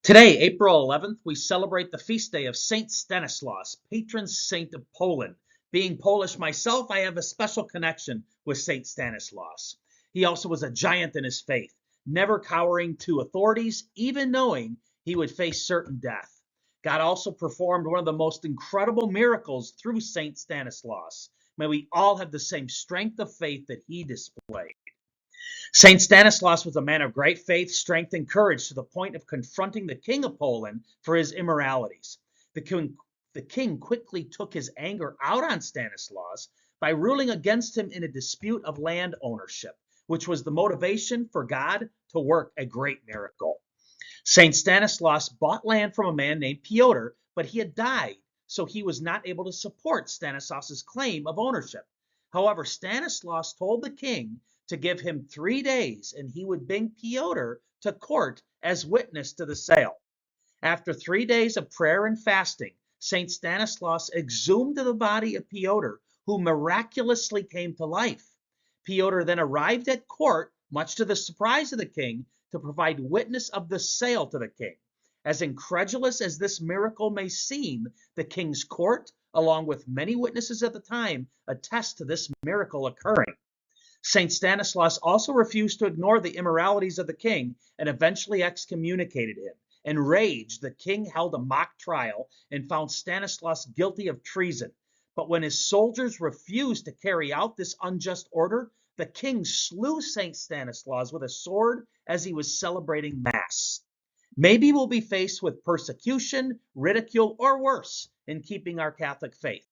Today, April 11th, we celebrate the feast day of Saint Stanislaus, patron saint of Poland. Being Polish myself, I have a special connection with Saint Stanislaus. He also was a giant in his faith, never cowering to authorities, even knowing he would face certain death. God also performed one of the most incredible miracles through Saint Stanislaus. May we all have the same strength of faith that he displayed. Saint Stanislaus was a man of great faith, strength, and courage to the point of confronting the king of Poland for his immoralities. The king quickly took his anger out on Stanislaus by ruling against him in a dispute of land ownership, which was the motivation for God to work a great miracle. Saint Stanislaus bought land from a man named Piotr, but he had died, so he was not able to support Stanislaus's claim of ownership. However, Stanislaus told the king to give him 3 days and he would bring Piotr to court as witness to the sale. After 3 days of prayer and fasting, St. Stanislaus exhumed the body of Piotr, who miraculously came to life. Piotr then arrived at court, much to the surprise of the king, to provide witness of the sale to the king. As incredulous as this miracle may seem, the king's court, along with many witnesses at the time, attest to this miracle occurring. St. Stanislaus also refused to ignore the immoralities of the king and eventually excommunicated him. Enraged, the king held a mock trial and found Stanislaus guilty of treason. But when his soldiers refused to carry out this unjust order, the king slew St. Stanislaus with a sword as he was celebrating Mass. Maybe we'll be faced with persecution, ridicule, or worse in keeping our Catholic faith.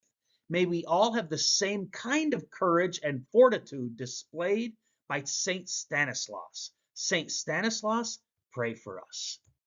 May we all have the same kind of courage and fortitude displayed by Saint Stanislaus. Saint Stanislaus, pray for us.